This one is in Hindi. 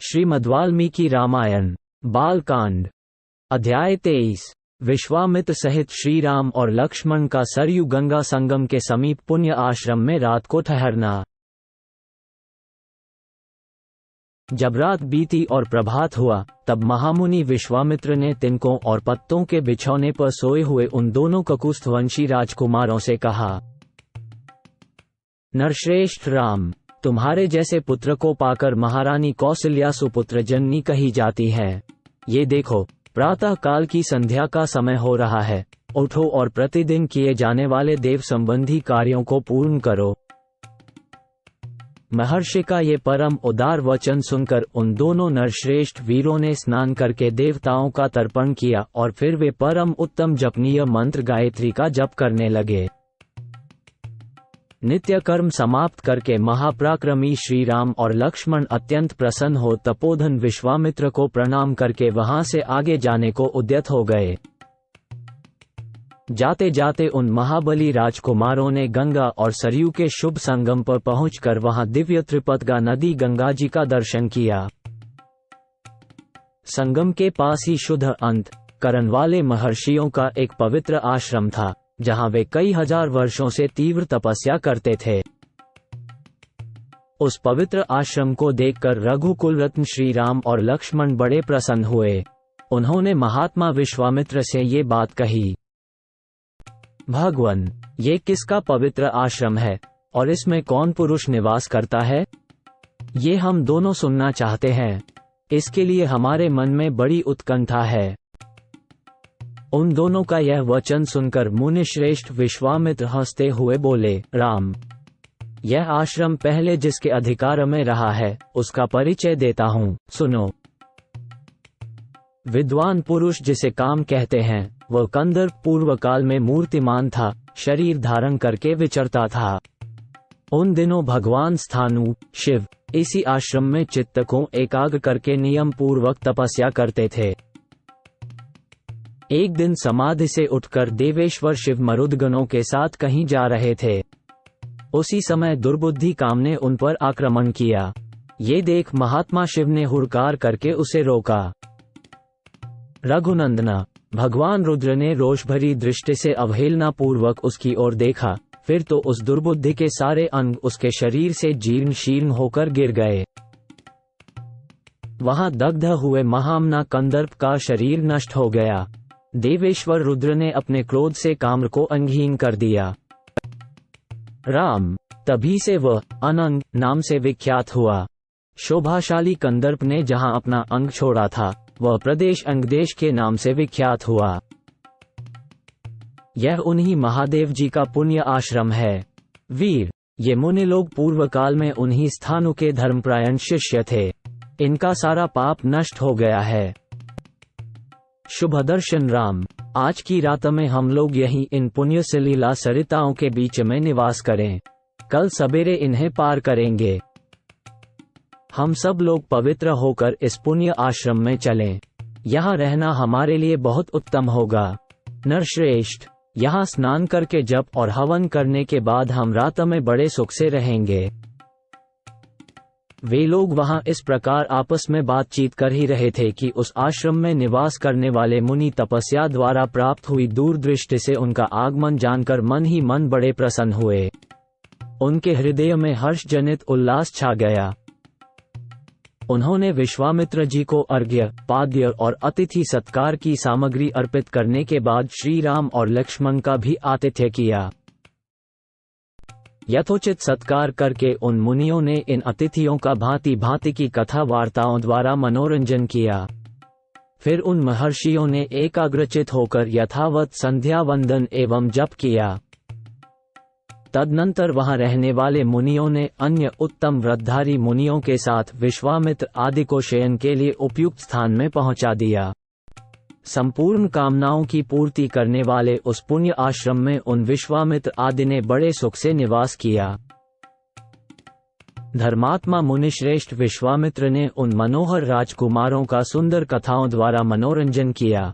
श्रीमद्वाल्मीकि रामायण बालकांड अध्याय 23। विश्वामित्र सहित श्रीराम और लक्ष्मण का सरयू गंगा संगम के समीप पुण्य आश्रम में रात को ठहरना। जब रात बीती और प्रभात हुआ, तब महामुनि विश्वामित्र ने तिनकों और पत्तों के बिछौने पर सोए हुए उन दोनों ककुस्थवंशी राजकुमारों से कहा, नरश्रेष्ठ राम, तुम्हारे जैसे पुत्र को पाकर महारानी कौसल्या सुपुत्र जननी कही जाती है। ये देखो, प्रातः काल की संध्या का समय हो रहा है। उठो और प्रतिदिन किए जाने वाले देव संबंधी कार्यों को पूर्ण करो। महर्षि का ये परम उदार वचन सुनकर उन दोनों नरश्रेष्ठ वीरों ने स्नान करके देवताओं का तर्पण किया और फिर वे परम उत्तम जपनीय मंत्र गायत्री का जप करने लगे। नित्य कर्म समाप्त करके महापराक्रमी श्रीराम और लक्ष्मण अत्यंत प्रसन्न हो तपोधन विश्वामित्र को प्रणाम करके वहां से आगे जाने को उद्यत हो गए। जाते जाते उन महाबली राजकुमारों ने गंगा और सरयू के शुभ संगम पर पहुंचकर वहां दिव्य त्रिपतगा नदी गंगा जी का दर्शन किया। संगम के पास ही शुद्ध अंत करण वाले महर्षियों का एक पवित्र आश्रम था, जहां वे कई हजार वर्षों से तीव्र तपस्या करते थे। उस पवित्र आश्रम को देखकर रघुकुल रत्न श्रीराम और लक्ष्मण बड़े प्रसन्न हुए। उन्होंने महात्मा विश्वामित्र से ये बात कही, भगवन, ये किसका पवित्र आश्रम है और इसमें कौन पुरुष निवास करता है? ये हम दोनों सुनना चाहते हैं। इसके लिए हमारे मन में बड़ी उत्कंठा है। उन दोनों का यह वचन सुनकर मुनिश्रेष्ठ विश्वामित्र हंसते हुए बोले, राम, यह आश्रम पहले जिसके अधिकार में रहा है उसका परिचय देता हूँ, सुनो। विद्वान पुरुष जिसे काम कहते हैं, वह कंदर्प पूर्व काल में मूर्तिमान था, शरीर धारण करके विचरता था। उन दिनों भगवान स्थानु शिव इसी आश्रम में चित्त को एकाग्र करके नियम पूर्वक तपस्या करते थे। एक दिन समाधि से उठकर देवेश्वर शिव मरुदगणों के साथ कहीं जा रहे थे। उसी समय दुर्बुद्धि काम ने उन पर आक्रमण किया। ये देख महात्मा शिव ने हुड़कार करके उसे रोका। रघुनंदना, भगवान रुद्र ने रोष भरी दृष्टि से अवहेलना पूर्वक उसकी ओर देखा। फिर तो उस दुर्बुद्धि के सारे अंग उसके शरीर से जीर्ण शीर्ण होकर गिर गए। वहां दग्ध हुए महामना कंदर्प का शरीर नष्ट हो गया। देवेश्वर रुद्र ने अपने क्रोध से काम्र को अंगहीन कर दिया। राम, तभी से वह अनंग नाम से विख्यात हुआ। शोभाशाली कंदर्प ने जहां अपना अंग छोड़ा था, वह प्रदेश अंगदेश के नाम से विख्यात हुआ। यह उन्हीं महादेव जी का पुण्य आश्रम है। वीर, ये मुनि लोग पूर्व काल में उन्हीं स्थानों के धर्मपरायण शिष्य थे। इनका सारा पाप नष्ट हो गया है। शुभ दर्शन राम, आज की रात में हम लोग यहीं इन पुण्य सलीला सरिताओं के बीच में निवास करें। कल सवेरे इन्हें पार करेंगे। हम सब लोग पवित्र होकर इस पुण्य आश्रम में चलें। यहाँ रहना हमारे लिए बहुत उत्तम होगा। नरश्रेष्ठ, यहाँ स्नान करके जप और हवन करने के बाद हम रात में बड़े सुख से रहेंगे। वे लोग वहां इस प्रकार आपस में बातचीत कर ही रहे थे कि उस आश्रम में निवास करने वाले मुनि तपस्या द्वारा प्राप्त हुई दूरदृष्टि से उनका आगमन जानकर मन ही मन बड़े प्रसन्न हुए। उनके हृदय में हर्ष जनित उल्लास छा गया। उन्होंने विश्वामित्र जी को अर्घ्य, पाद्य और अतिथि सत्कार की सामग्री अर्पित करने के बाद श्रीराम और लक्ष्मण का भी आतिथ्य किया। यथोचित सत्कार करके उन मुनियों ने इन अतिथियों का भांति भांति की कथा वार्ताओं द्वारा मनोरंजन किया। फिर उन महर्षियों ने एकाग्रचित होकर यथावत संध्या वंदन एवं जप किया। तदनंतर वहां रहने वाले मुनियों ने अन्य उत्तम व्रतधारी मुनियों के साथ विश्वामित्र आदि को शयन के लिए उपयुक्त स्थान में पहुंचा दिया। संपूर्ण कामनाओं की पूर्ति करने वाले उस पुण्य आश्रम में उन विश्वामित्र आदि ने बड़े सुख से निवास किया। धर्मात्मा मुनिश्रेष्ठ विश्वामित्र ने उन मनोहर राजकुमारों का सुंदर कथाओं द्वारा मनोरंजन किया।